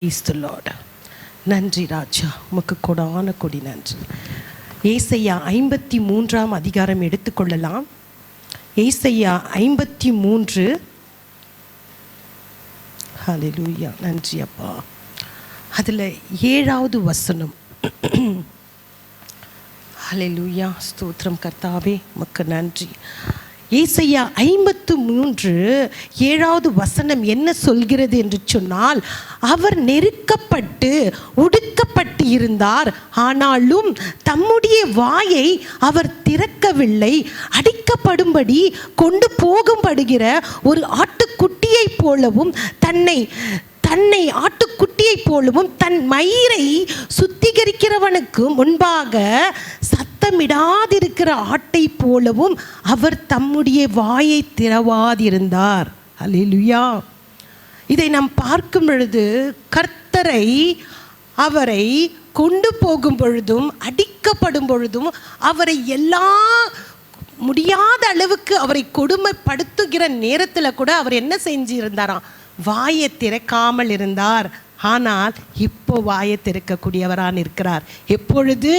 Praise the Lord. நன்றி ராஜா, உமக்கு கொடான கொடி நன்றி. ஏசையா 53 அதிகாரம் எடுத்துக்கொள்ளலாம். ஏசையா 53. ஹல்லேலூயா, நன்றி அப்பா. அதில் 7வது வசனம். ஹல்லேலூயா, ஸ்தோத்திரம் கர்த்தாவே, உமக்கு நன்றி. ஏசையா 53 7வது வசனம் என்ன சொல்கிறது என்று சொன்னால், அவர் நெருக்கப்பட்டு ஒடுக்கப்பட்டு இருந்தார், ஆனாலும் தம்முடைய வாயை அவர் திறக்கவில்லை. அடிக்கப்படும்படி கொண்டு போகப்படுகிற ஒரு ஆட்டுக்குட்டியை போலவும் தன்னை ஆட்டுக்குட்டியை போலவும் தன் மயிரை சுத்திகரிக்கிறவனுக்கு முன்பாக சத்தமிடாதிருக்கிற ஆட்டை போலவும் அவர் தம்முடைய வாயை திறவாதிருந்தார். அல்லேலூயா. இதை நாம் பார்க்கும் பொழுது கர்த்தரை அவரை கொண்டு போகும் பொழுதும் அடிக்கப்படும் பொழுதும் அவரை எல்லா முடியாத அளவுக்கு அவரை கொடுமைப்படுத்துகிற நேரத்தில் கூட அவர் என்ன செஞ்சிருந்தாராம்? வாயை திறக்காமல் இருந்தார். ஆனால் இப்போ வாயை திறக்கக்கூடியவரான் இருக்கிறார். எப்பொழுது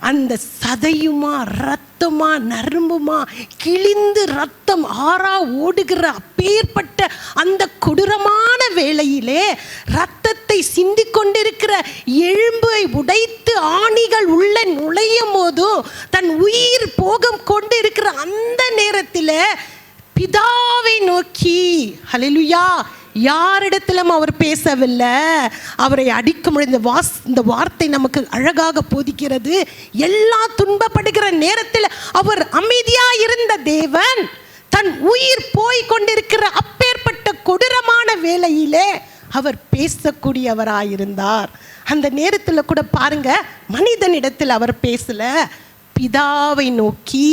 அந்த சதையுமா இரத்தமா நரம்புமா கிழிந்து ரத்தம் ஆறா ஓடுகிற அப்பேற்பட்ட அந்த கொடூரமான வேளையிலே இரத்தத்தை சிந்திக் கொண்டிருக்கிற எலும்பை உடைத்து ஆணிகள் உள்ள நுழையும் போதும் தன் உயிர் போகம் கொண்டு இருக்கிற அந்த நேரத்தில் பிதாவை நோக்கி, ஹல்லேலூயா, யாரிடத்திலும் அவர் பேசவில்லை. அவரை அடிக்கும் இந்த வார்த்தை நமக்கு அழகாக போதிக்கிறது. எல்லா துன்பப்படுகிற நேரத்தில் அவர் அமைதியா இருந்த தேவன் தன் உயிர் போய் கொண்டிருக்கிற அப்பேற்பட்ட கொடூரமான வேளையிலே அவர் பேசக்கூடியவராயிருந்தார். அந்த நேரத்தில் கூட பாருங்க, மனிதனிடத்தில் அவர் பேசல, பிதாவை நோக்கி,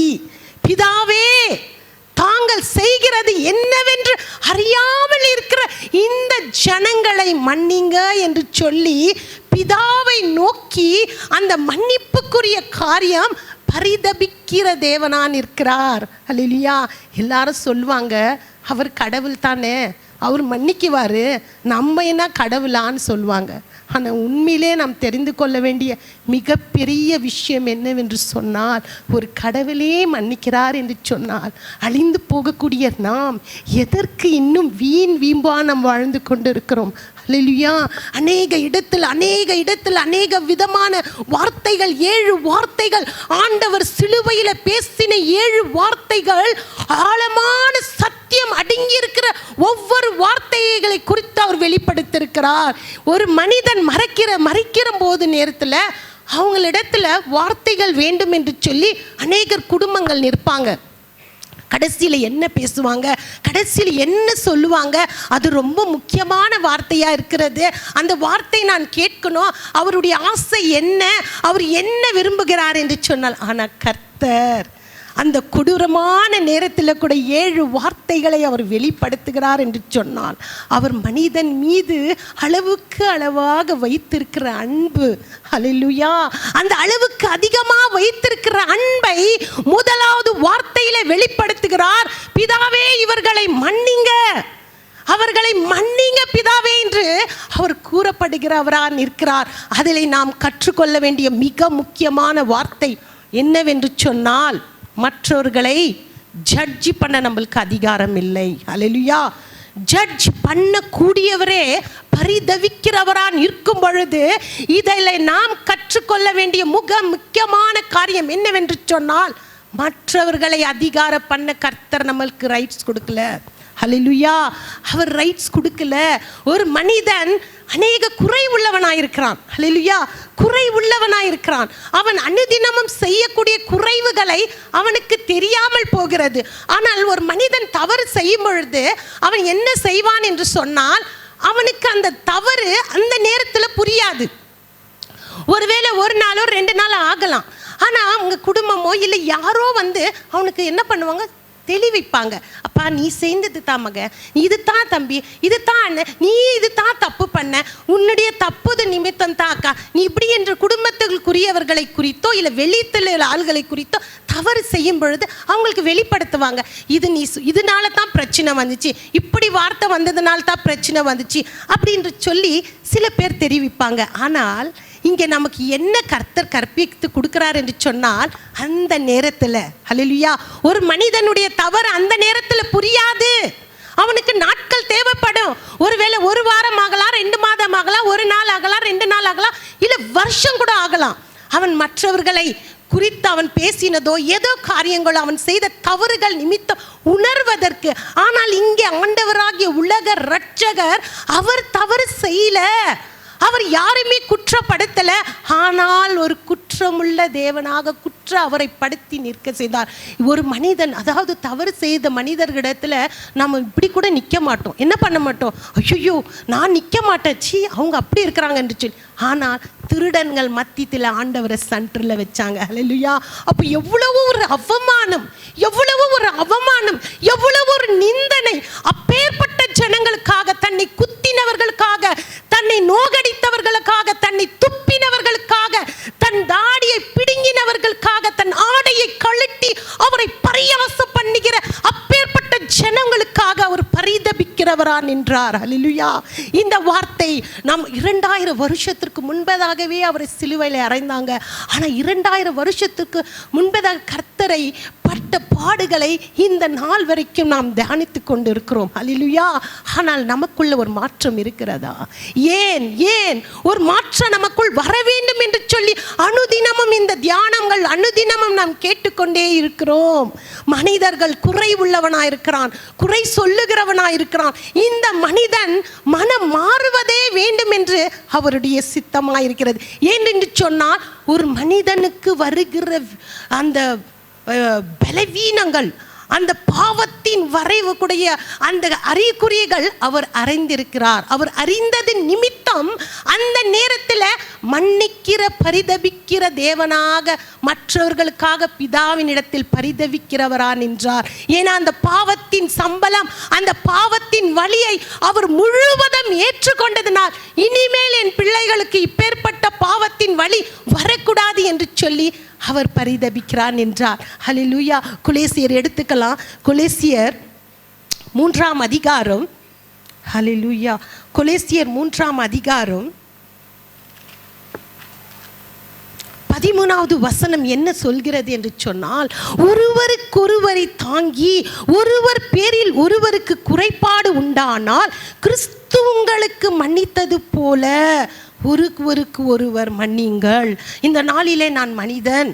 பிதாவே தாங்கள் செய்கிறது என்னவென்று அறியாமல் இருக்கிற இந்த ஜனங்களை மன்னிங்க என்று சொல்லி பிதாவை நோக்கி அந்த மன்னிப்புக்குரிய காரியம் பரிதபிக்கிற தேவனான் இருக்கிறார். அல்லேலூயா. எல்லாரும் சொல்லுவாங்க, அவர் கடவுள் தானே, அவர் மன்னிக்குவார், நம்ம என்ன கடவுளான்னு சொல்லுவாங்க. ஆனால் உண்மையிலே நாம் தெரிந்து கொள்ள வேண்டிய மிகப்பெரிய விஷயம் என்னவென்று சொன்னால், ஒரு கடவுளே மன்னிக்கிறார் என்று சொன்னால் அழிந்து போகக்கூடிய நாம் எதற்கு இன்னும் வீம்பா நாம் வாழ்ந்து கொண்டு இருக்கிறோம்? அல்லேலூயா. அநேக இடத்தில் அநேக விதமான வார்த்தைகள், 7 வார்த்தைகள் ஆண்டவர் சிலுவையில் பேசின 7 வார்த்தைகள் ஆழமான சத்தியம் அடங்கி இருக்கிற ஒவ்வொரு வார்த்தைகளை குறித்து அவர் வெளிப்படுத்தியிருக்கிறார். ஒரு மனிதன் மறைக்கிற போது நேரத்தில் அவங்களிடத்துல வார்த்தைகள் வேண்டும் என்று சொல்லி அநேகர் குடும்பங்கள் நிற்பாங்க. கடைசியில் என்ன பேசுவாங்க, கடைசியில் என்ன சொல்லுவாங்க, அது ரொம்ப முக்கியமான வார்த்தையாக இருக்கிறது. அந்த வார்த்தை நான் கேட்கணும், அவருடைய ஆசை என்ன, அவர் என்ன விரும்புகிறார் என்று சொன்னால், ஆனால் கர்த்தர் அந்த கொடூரமான நேரத்தில் கூட 7 வார்த்தைகளை அவர் வெளிப்படுத்துகிறார் என்று சொன்னால், அவர் மனிதன் மீது அளவுக்கு அளவாக வைத்திருக்கிற அன்பு, ஹல்லேலூயா, அந்த அளவுக்கு அதிகமாக வைத்திருக்கிற அன்பை முதலாவது வார்த்தையில வெளிப்படுத்துகிறார். பிதாவே, இவர்களை மன்னிங்க, அவர்களை மன்னிங்க பிதாவே என்று அவர் கூறப்படுகிறவரான் இருக்கிறார். அதில் நாம் கற்றுக்கொள்ள வேண்டிய மிக முக்கியமான வார்த்தை என்னவென்று சொன்னால், மற்றவர்களை ஜட்ஜ் பண்ண நம்மளுக்கு அதிகாரம் இல்லை. அல்லேலூயா. ஜட்ஜ் பண்ணக்கூடியவரே பரிதவிக்கிறவரான் இருக்கும் பொழுது இதில் நாம் கற்றுக்கொள்ள வேண்டிய முக்கியமான காரியம் என்னவென்று சொன்னால், மற்றவர்களை அதிகாரம் பண்ண கர்த்தர் நம்மளுக்கு ரைட்ஸ் கொடுக்கல. ஹல்லேலூயா. அவர் ரைட்ஸ் கொடுக்கல. ஒரு மனிதன் அநேக குறை உள்ளவனாயிருக்கிறான். ஹல்லேலூயா. குறை உள்ளவனாயிருக்கிறான். அவன் அனுதினமும் செய்யக்கூடிய குறைவுகளை அவனுக்கு தெரியாமல் போகிறது. ஆனால் ஒரு மனிதன் தவறு செய்யும் பொழுது அவன் என்ன செய்வான் என்று சொன்னால், அவனுக்கு அந்த தவறு அந்த நேரத்தில் புரியாது. ஒருவேளை 1 நாளோ 2 நாள் ஆகலாம். ஆனால் அவங்க குடும்பமோ இல்லை யாரோ அவனுக்கு என்ன பண்ணுவாங்க, தெளிவிப்பாங்க. அப்பா நீ செய்தது தான் மக, நீ இது தான் தம்பி, இது தான் அண்ணன், நீ இது தான் தப்பு பண்ண, உன்னுடைய தப்புது நிமித்தம் தான் அக்கா, நீ இப்படி என்று குடும்பத்துக்குரியவர்களை குறித்தோ இல்லை வெளியில் ஆள்களை குறித்தோ தவறு செய்யும் பொழுது அவங்களுக்கு வெளிப்படுத்துவாங்க. இது நீ இதனால தான் பிரச்சனை வந்துச்சு, இப்படி வார்த்தை வந்ததுனால தான் பிரச்சனை வந்துச்சு அப்படின்னு சொல்லி சில பேர் தெரிவிப்பாங்க. ஆனால் இங்கே நமக்கு என்ன கர்த்தர் கற்பித்து கொடுக்கிறார் என்று சொன்னால், அந்த நேரத்தில் ஹல்லேலூயா ஒரு மனிதனுடைய தவறு அந்த நேரத்தில் புரியாது. அவனுக்கு நாட்கள் தேவைப்படும். ஒருவேளை 1 வாரம் ஆகலாம், 2 மாதம் ஆகலாம், 1 நாள் ஆகலாம், 2 நாள் ஆகலாம், இல்லை வருஷம் கூட ஆகலாம். அவன் மற்றவர்களை குறித்து அவன் பேசினதோ ஏதோ காரியங்களோ அவன் செய்த தவறுகள் நிமித்தம் உணர்வதற்கு. ஆனால் இங்கே ஆண்டவராகிய உலக இரட்சகர் அவர் தவறு செய்யல, அவர் யாருமே குற்றப்படுத்தல. ஆனால் ஒரு குற்றமுள்ள தேவனாக அவரை படுத்தி நிற்க செய்தார். ஒரு மனிதன், அதாவது தவறு செய்த மனிதர்களிடத்துல நம்ம இப்படி கூட நிற்க மாட்டோம். என்ன பண்ண மாட்டோம், ஐயோ நான் நிற்க மாட்டேன், சீ அவங்க அப்படி இருக்கிறாங்க என்று சொல்லி. ஆனால் திருடன்கள் மத்தியில் ஆண்டவரை சென்டரில் வச்சாங்க. ஹல்லேலூயா. அப்போ எவ்வளவு ஒரு அவமானம், எவ்வளவு ஒரு அவமானம், எவ்வளவு ஒரு நிந்தனை. அப்பேற்பட்ட ஜனங்களுக்காக, தன்னை குத்தினவர்களுக்காக, தன்னை நோகடித்தவர்களுக்காக, தன்னை துப்பினவர்களுக்காக, தன் தாடியை பிடுங்கினவர்களுக்காக, தன் ஆடையை கழட்டி அவரை பரியாசம் பண்ணுகிற அப்பேற்பட்ட ஜனங்களுக்காக அவர் பரிதபிக்கிறவரா நின்றார். ஹல்லேலூயா. இந்த வார்த்தை நாம் 2000 வருஷத்திற்கு முன்பதாகவே அவரை சிலுவையில் அறைந்தாங்க. ஆனால் 2000 வருஷத்துக்கு முன்பதாக கர்த்தரை பட்ட பாடுகளை இந்த நாள் வரைக்கும் நாம் தியானித்து கொண்டு இருக்கிறோம். ஹல்லேலூயா. ஆனால் நமக்குள்ள ஒரு மாற்றம் இருக்கிறதா? ஏன் ஏன் ஒரு மாற்றம் நமக்குள் வர வேண்டும் என்று சொல்லி அனுதினமும் இந்த தியானங்கள் அனுதினமும் நாம் கேட்டுக்கொண்டே இருக்கிறோம். மனிதர்கள் குறை உள்ளவனாய் இருக்கிறான், குறை சொல்லுகிறவனாய் இருக்கிறான். இந்த மனிதன் மனம் மாறுவதே வேண்டும் என்று அவருடைய சித்தமாயிருக்கிறது. ஏன் என்று சொன்னால், ஒரு மனிதனுக்கு வருகிற அந்த பலவீனங்கள், அந்த பாவத்தின் வரைவுடைய அந்த அறிகுறிகள் அவர் அறிந்திருக்கிறார். அவர் அறிந்தது நிமித்தம் அந்த நேரத்தில் மன்னிக்கிற பரிதபிக்கிற தேவனாக மற்றவர்களுக்காக பிதாவின் இடத்தில் பரிதபிக்கிறவரா நின்றார். ஏன்னா அந்த பாவத்தின் சம்பளம், அந்த பாவத்தின் வலியை அவர் முழுவதும் ஏற்றுக்கொண்டதினால் இனிமேல் என் பிள்ளைகளுக்கு இப்பேற்பட்ட பாவத்தின் வலி வரக்கூடாது என்று சொல்லி அவர் பரிதபிக்கிறார் என்றார். ஹல்லேலூயா. கொலேசியர் எடுத்துக்கலாம். கொலேசியர் 3ஆம் அதிகாரம். ஹல்லேலூயா. கொலேசியர் 3ஆம் அதிகாரம் 13வது வசனம் என்ன சொல்கிறது என்று சொன்னால், ஒருவருக்கொருவரை தாங்கி ஒருவர் பேரில் ஒருவருக்கு குறைபாடு உண்டானால் கிறிஸ்து உங்களுக்கு மன்னித்தது போல ஒருவருக்கு ஒருவர் மன்னிங்கள். இந்த நாளிலே நான் மனிதன்,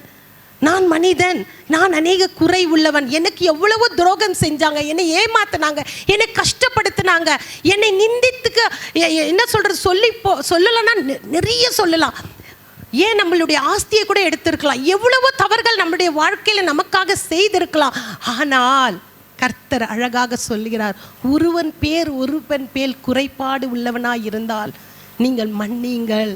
நான் அநேக குறை உள்ளவன். எனக்கு எவ்வளவோ துரோகம் செஞ்சாங்க, என்னை ஏமாத்தினாங்க, என்னை கஷ்டப்படுத்தினாங்க, என்னை நிந்தித்துக்கு என்ன சொல்கிறது சொல்லலைன்னா நிறைய சொல்லலாம். ஏன் நம்மளுடைய ஆஸ்தியை கூட எடுத்திருக்கலாம், எவ்வளவோ தவறுகள் நம்மளுடைய வாழ்க்கையில் நமக்காக செய்திருக்கலாம். ஆனால் கர்த்தர் அழகாக சொல்கிறார், ஒருவன் பேர் குறைபாடு உள்ளவனாய் இருந்தால் நீங்கள் மன்னிங்கள்.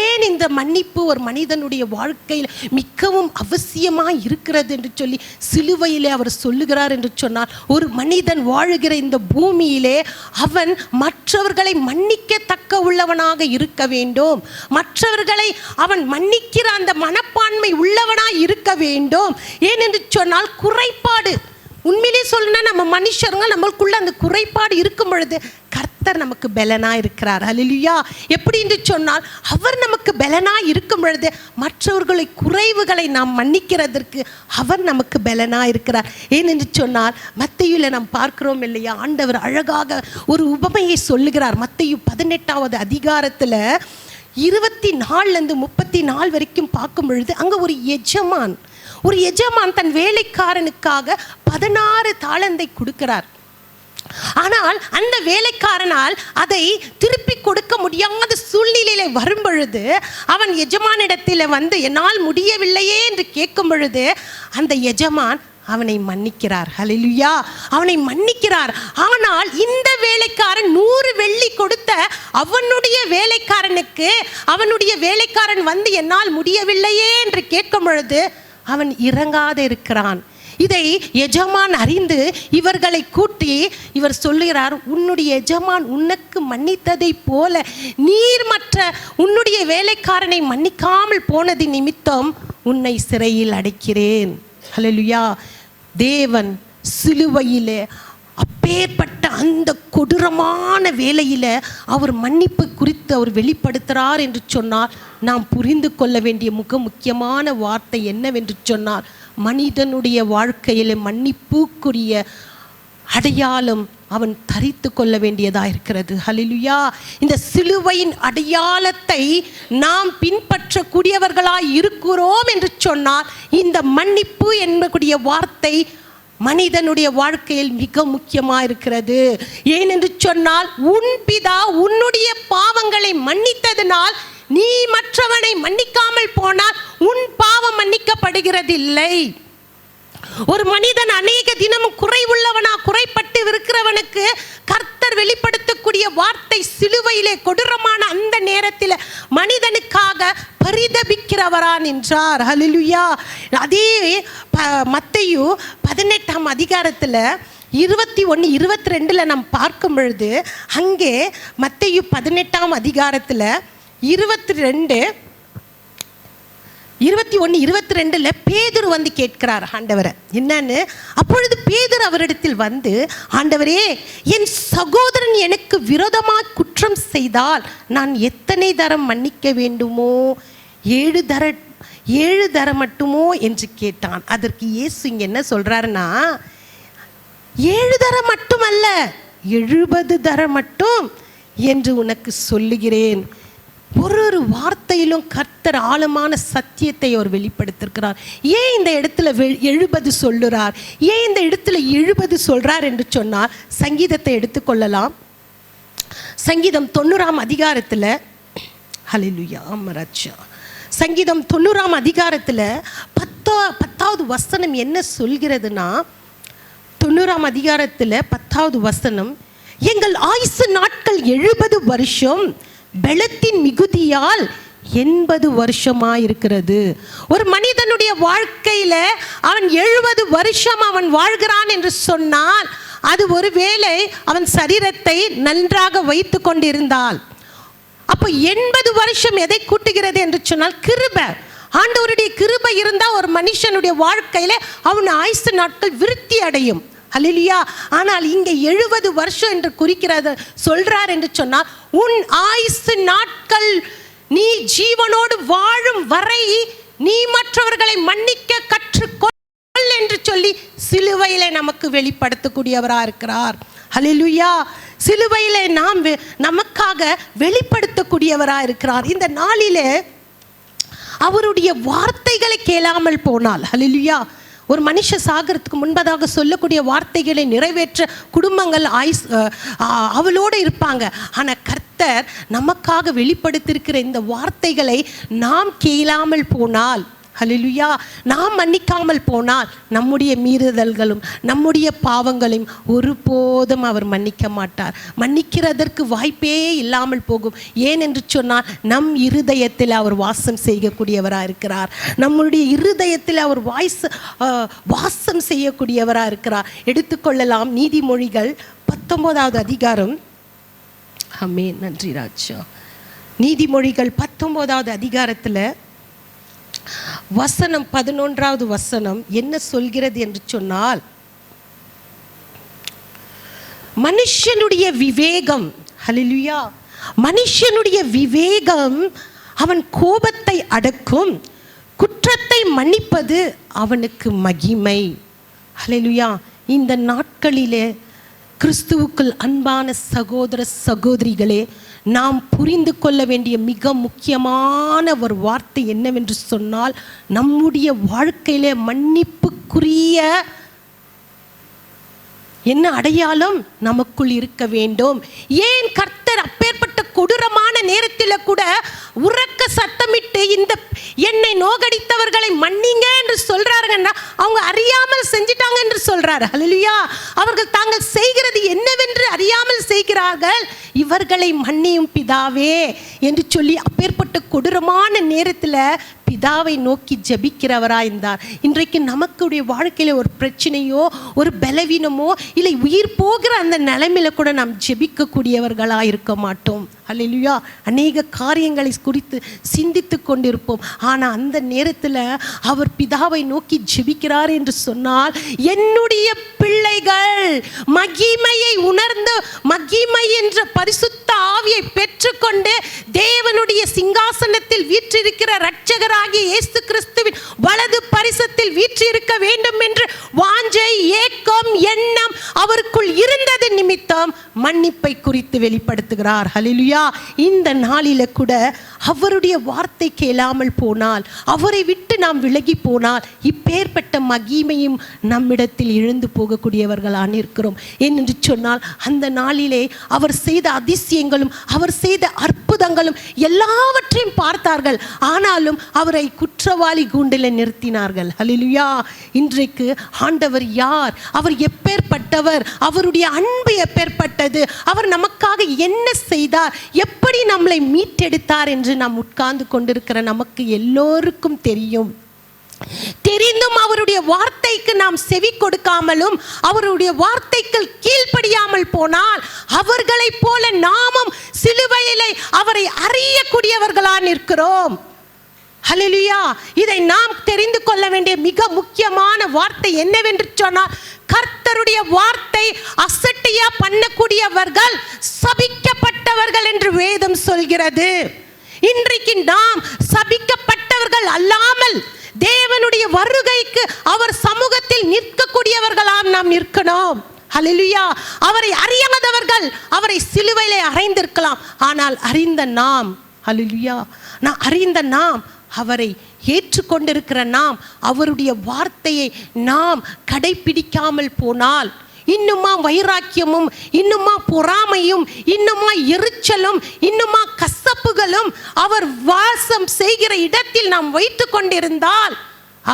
ஏன் இந்த மன்னிப்பு ஒரு மனிதனுடைய வாழ்க்கையில் மிகவும் அவசியமாக இருக்கிறது என்று சொல்லி சிலுவையிலே அவர் சொல்லுகிறார் என்று சொன்னார். ஒரு மனிதன் வாழுகிற இந்த பூமியிலே அவன் மற்றவர்களை மன்னிக்கத்தக்க உள்ளவனாக இருக்க வேண்டும். மற்றவர்களை அவன் மன்னிக்கிற அந்த மனப்பான்மை உள்ளவனாக இருக்க வேண்டும். ஏனென்று சொன்னால் குறைபாடு, உண்மையிலே சொல்லணும்னா நம்ம மனுஷருங்க நம்மளுக்குள்ள அந்த குறைபாடு இருக்கும் பொழுது கர்த்தர் நமக்கு பலனாக இருக்கிறார். ஹல்லேலூயா. எப்படி என்று சொன்னால், அவர் நமக்கு பலனாக இருக்கும் பொழுது மற்றவர்களை குறைவுகளை நாம் மன்னிக்கிறதற்கு அவர் நமக்கு பலனாக இருக்கிறார். ஏனென்று சொன்னால், மத்தேயுல நாம் பார்க்கிறோம் இல்லையா, ஆண்டவர் அழகாக ஒரு உபமையை சொல்லுகிறார். மத்தேயு 18வது அதிகாரத்தில் 24 34 வரைக்கும் பார்க்கும் பொழுது அங்கே ஒரு எஜமான் தன் வேலைக்காரனுக்காக 16 தாலந்தை கொடுக்கிறார். ஆனால் அந்த வேலைக்காரனால் அதை திருப்பி கொடுக்க முடியாத சூழ்நிலையில வரும் பொழுது அவன் எஜமானிடத்தில் வந்து என்னால் முடியவில்லையே என்று கேட்கும் பொழுது அந்த எஜமான் அவனை மன்னிக்கிறார். ஹல்லேலூயா. அவனை மன்னிக்கிறார். ஆனால் இந்த வேலைக்காரன் 100 வெள்ளி கொடுத்த அவனுடைய வேலைக்காரன் வந்து என்னால் முடியவில்லையே என்று கேட்கும் பொழுது அவன் இறங்காத இருக்கிறான். இதை எஜமான் அறிந்து இவர்களை கூட்டி இவர் சொல்லுகிறார், உன்னுடைய எஜமான் உனக்கு மன்னித்ததை போல நீர் மற்ற உன்னுடைய வேலைக்காரனை மன்னிக்காமல் போனது நிமித்தம் உன்னை சிறையில் அடைக்கிறேன். ஹல்லேலூயா. தேவன் சிலுவையிலே அப்பேற்பட்ட அந்த கொடூரமான வேலையில் அவர் மன்னிப்பு குறித்து அவர் வெளிப்படுத்துகிறார் என்று சொன்னால் நாம் புரிந்து கொள்ள வேண்டிய முக்கியமான வார்த்தை என்னவென்று சொன்னால், மனிதனுடைய வாழ்க்கையில் மன்னிப்புக்குரிய அடையாளம் அவன் தரித்து கொள்ள வேண்டியதாக இருக்கிறது. ஹல்லேலூயா. இந்த சிலுவையின் அடையாளத்தை நாம் பின்பற்றக்கூடியவர்களாய் இருக்கிறோம் என்று சொன்னால் இந்த மன்னிப்பு என்பக்கூடிய வார்த்தை மனிதனுடைய வாழ்க்கையில் மிக முக்கியமாக இருக்கிறது. ஏனென்று சொன்னால் உன் பிதா உன்னுடைய பாவங்களை மன்னித்ததினால் நீ மற்றவனை மன்னிக்காமல் போனால் உன் பாவம் மன்னிக்கப்படுகிறது இல்லை. ஒரு மனிதன் அநேக தினமும் குறைப்பட்டு இருக்கிறவனுக்கு கர்த்தர் வெளிப்படுத்தக்கூடிய வார்த்தை சிலுவையிலே கொடூரமான அந்த நேரத்தில் மனிதனுக்காக பரிதபிக்கிறவரா நின்றார். ஹல்லேலூயா. அதே மத்தேயு 18ஆம் அதிகாரத்தில் 21, 22 நாம் பார்க்கும் பொழுது அங்கே மத்தேயு 18ஆம் அதிகாரத்தில் 21, 22 பேதுரு வந்து கேட்கிறார் ஆண்டவரை என்னன்னு. அப்பொழுது பேதுரு அவரிடத்தில் வந்து, ஆண்டவரே, என் சகோதரன் எனக்கு விரோதமாக குற்றம் செய்தால் நான் எத்தனை தரம் மன்னிக்க வேண்டுமோ? 7 தரம் மட்டுமோ என்று கேட்டான். அதற்கு இயேசு இங்க என்ன சொல்றாருன்னா, 7 தரம் மட்டுமல்ல 70 தரம் மட்டும் என்று உனக்கு சொல்லுகிறேன். ஒரு வார்த்தையிலும் கர்த்தர் ஆழமான சத்தியத்தை அவர் வெளிப்படுத்திருக்கிறார். ஏன் இந்த இடத்துல 70 சொல்லுறார்? ஏன் இந்த இடத்துல 70 சொல்றார் என்று சொன்னால், சங்கீதத்தை எடுத்துக்கொள்ளலாம். சங்கீதம் 90ஆம் அதிகாரத்தில், ஹல்லேலூயா மராட்சா, சங்கீதம் 90ஆம் அதிகாரத்தில் 10வது வசனம் என்ன சொல்கிறதுனா, 90ஆம் அதிகாரத்தில் 10வது வசனம், எங்கள் ஆயுசு நாட்கள் 70 வருஷம், பெலத்தின் மிகுதியால் 80 வருஷமாயிருக்கிறது. ஒரு மனிதனுடைய வாழ்க்கையில அவன் 70 வருஷம் அவன் வாழ்கிறான் என்று சொன்னால், அது ஒருவேளை அவன் சரீரத்தை நன்றாக வைத்து கொண்டிருந்தால், அப்போ 80 வருஷம் எதை கூட்டுகிறது என்று சொன்னால் கிருபை. ஆண்டவருடைய கிருபை இருந்தால் ஒரு மனுஷனுடைய வாழ்க்கையில அவன் ஆயுசு நாட்கள் விருத்தி அடையும். ஹல்லேலூயா. ஆனால் இங்கே 70 வருஷம் என்று குறிக்கிறது சொல்றார் என்று சொன்னால், உன் ஆயுசு நாட்கள் நீ ஜீவனோடு வாழும் வரை நீ மற்றவர்களை மன்னிக்க கற்றுக்கொள் என்று சொல்லி சிலுவையிலே நமக்கு வெளிப்படுத்தக்கூடியவராக இருக்கிறார். ஹல்லேலூயா. சிலுவையிலே நாம் நமக்காக வெளிப்படுத்தக்கூடியவராக இருக்கிறார். இந்த நாளிலே அவருடைய வார்த்தைகளை கேளாமல் போனால், ஹல்லேலூயா, ஒரு மனுஷ சாகிறதுக்கு முன்பதாக சொல்லக்கூடிய வார்த்தைகளை நிறைவேற்ற குடும்பங்கள் அவளோடு இருப்பாங்க. ஆனால் கர்த்தர் நமக்காக வெளிப்படுத்தியிருக்கிற இந்த வார்த்தைகளை நாம் கேளாமல் போனால், ஹல்லேலூயா, நாம் மன்னிக்காமல் போனால் நம்முடைய மீறுதல்களும் நம்முடைய பாவங்களையும் ஒருபோதும் அவர் மன்னிக்க மாட்டார். மன்னிக்கிறதற்கு வாய்ப்பே இல்லாமல் போகும். ஏனென்று சொன்னால் நம் இருதயத்தில் அவர் வாசம் செய்யக்கூடியவராக இருக்கிறார். நம்முடைய இருதயத்தில் அவர் வாசம் செய்யக்கூடியவராக இருக்கிறார். எடுத்துக்கொள்ளலாம் நீதிமொழிகள் 19வது அதிகாரம். ஆமென், நன்றி ராஜா. நீதிமொழிகள் 19வது அதிகாரத்தில் வசனம் 11வது வசனம் என்ன சொல்கிறது என்று சொன்னால், மனுஷனுடைய விவேகம், ஹல்லேலூயா, மனுஷனுடைய விவேகம் அவன் கோபத்தை அடக்கும், குற்றத்தை மன்னிப்பது அவனுக்கு மகிமை. ஹல்லேலூயா. இந்த நாட்களிலே கிறிஸ்துவுக்குள் அன்பான சகோதர சகோதரிகளே, நாம் புரிந்து கொள்ள வேண்டிய மிக முக்கியமான ஒரு வார்த்தை என்னவென்று சொன்னால், நம்முடைய வாழ்க்கையிலே மன்னிப்புக்குரிய என்ன அடையாளம் நமக்குள் இருக்க வேண்டும். ஏன் கர்த்தர் அப்பேற்பட்ட கொடூரமான நேரத்தில் கூட உரக்க சத்தமிட்டு இந்த என்னை நோகடித்தவர்களை மன்னிங்க என்று சொல்றாருன்னா, அவங்க அறியாமல் செஞ்சிட்டாங்க என்று சொல்றாரு. ஹல்லேலூயா. அவர்கள் தாங்கள் செய்கிறது என்னவென்று அறியாமல் செய்கிறார் செய்கிறார்கள், இவர்களை மன்னியும் பிதாவே என்று சொல்லி அப்பேற்பட்ட கொடூரமான நேரத்தில் பிதாவை நோக்கி ஜெபிக்கிறவராக இருந்தார். இன்றைக்கு நமக்குடைய வாழ்க்கையில் ஒரு பிரச்சனையோ ஒரு பலவீனமோ இல்லை உயிர் போகிற அந்த நிலைமையில கூட நாம் ஜெபிக்கக்கூடியவர்களாக இருக்க மாட்டோம். அல்லேலூயா. அநேக காரியங்களை குறித்து சிந்தித்து கொண்டிருப்போம். ஆனால் அந்த நேரத்தில் அவர் பிதாவை நோக்கி ஜெபிக்கிறார் என்று சொன்னால், என்னுடைய பிள்ளைகள் மகிமையை உணர்ந்து மகிமை என்ற பரிசுத்த ஆவியை பெற்றுக்கொண்டு தேவனுடைய சிங்காசனத்தில் வீற்றிருக்கிற இரட்சகராகிய இயேசு கிறிஸ்துவின் வலது பரிசத்தில் வீற்றிருக்க வேண்டும் என்று வாஞ்சை, ஏக்கம், எண்ணம் அவருக்குள் இருந்தது நிமித்தம் மன்னிப்பை குறித்து வெளிப்படுத்துகிறார். ஹல்லேலூயா. இந்த நாளில கூட அவருடைய வார்த்தை கேளாமல் போனால், அவரை விட்டு நாம் விலகி போனால், இப்பேற்பட்ட மகிமையும் நம்மிடத்தில் இழந்து போகக்கூடியவர்களாக இருக்கிறோம். ஏனென்று சொன்னால், அந்த நாளிலே அவர் செய்த அதிசயங்களும் அவர் செய்த அற்புதங்களும் எல்லாவற்றையும் பார்த்தார்கள். ஆனாலும் அவரை குற்றவாளி கூண்டில் நிறுத்தினார்கள். ஹல்லேலூயா. இன்றைக்கு ஆண்டவர் யார், அவர் எப்பேற்பட்டவர், அவருடைய அன்பு எப்பேற்பட்டது, அவர் நமக்காக என்ன செய்தார், எப்படி நம்மளை மீட்டெடுத்தார் என்று நாம் உட்கார்ந்து கொண்டிருக்கிற நமக்கு எல்லோருக்கும் தெரியும். தெரிந்தும் அவருடைய வார்த்தைக்கு நாம் செவி கொடுக்காமலும் அவருடைய வார்த்தைக்கு கீழ்ப்படியாமல் போனால், அவர்களைப் போல நாமும் சிலுவையிலே அவரை அறியக்கூடியவர்களாக நிற்கிறோம். ஹல்லேலூயா. இதை நாம் தெரிந்து கொள்ள வேண்டிய மிக முக்கியமான வார்த்தை என்னவென்று சொன்னால், கர்த்தருடைய வார்த்தை அசட்டையா பண்ணக்கூடியவர்கள் சபிக்கப்பட்டவர்கள் என்று வேதம் சொல்கிறது. இன்றைக்கு நாம் சபிக்கப்பட்டவர்கள் அல்லாமல் தேவனுடைய வருகைக்கு அவர் சமூகத்தில் நிற்கக்கூடியவர்களாம் நாம் நிற்கணும். ஹல்லேலூயா. அவரை அறியாதவர்கள் அவரை சிலுவையிலே அறைந்திருக்கலாம். ஆனால் அறிந்த நாம், ஹல்லேலூயா, அறிந்த நாம், அவரை ஏற்றுக்கொண்டிருக்கிற நாம், அவருடைய வார்த்தையை நாம் கடைபிடிக்காமல் போனால், இன்னுமா வைராக்கியமும், இன்னுமா பொறாமையும், இன்னுமா எரிச்சலும், இன்னுமா கசப்புகளும் அவர் வாசம் செய்கிற இடத்தில் நாம் வைத்து கொண்டிருந்தால்,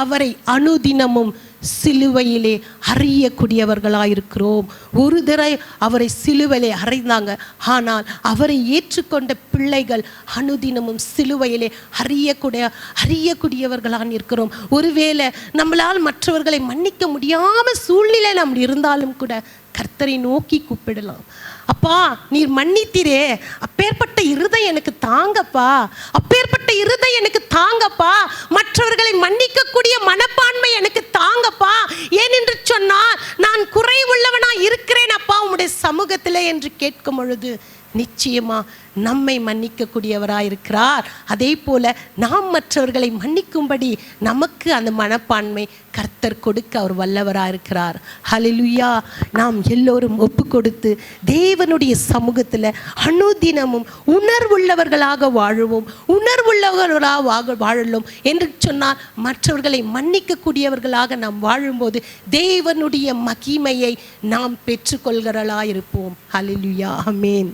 அவரை அனுதினமும் சிலுவையிலே அறியக்கூடியவர்களாயிருக்கிறோம். ஒரு தடவை அவரை சிலுவையிலே அறைந்தாங்க. ஆனால் அவரை ஏற்றுக்கொண்ட பிள்ளைகள் அனுதினமும் சிலுவையிலே அறியக்கூடியவர்களாக இருக்கிறோம். ஒருவேளை நம்மளால் மற்றவர்களை மன்னிக்க முடியாம சூழ்நிலை நாம் இருந்தாலும் கூட கர்த்தரை நோக்கி கூப்பிடலாம். அப்பா, நீர் மன்னித்தீரே, அப்பேற்பட்ட இருதயம் எனக்கு தாங்கப்பா, அப்பேற்பட்ட இருதயம் எனக்கு தாங்கப்பா, மற்றவர்களை மன்னிக்கக்கூடிய மனப்பான்மை எனக்கு தாங்கப்பா. ஏனென்று சொன்னால், நான் குறைவுள்ளவனா இருக்கிறேன் அப்பா உம்முடைய சமூகத்தில் என்று கேட்கும் பொழுது நிச்சயமா நம்மை மன்னிக்கக்கூடியவராயிருக்கிறார். அதே போல நாம் மற்றவர்களை மன்னிக்கும்படி நமக்கு அந்த மனப்பான்மை கர்த்தர் கொடுக்க அவர் வல்லவராயிருக்கிறார். ஹல்லேலூயா. நாம் எல்லோரும் ஒப்பு கொடுத்து தேவனுடைய சமூகத்தில் அனுதினமும் உணர்வுள்ளவர்களாக வாழுவோம். உணர்வுள்ளவர்களாக வாழலும் என்று சொன்னால், மற்றவர்களை மன்னிக்கக்கூடியவர்களாக நாம் வாழும்போது தேவனுடைய மகிமையை நாம் பெற்றுக்கொள்கிறவர்களாயிருப்போம். ஹல்லேலூயா. ஆமென்.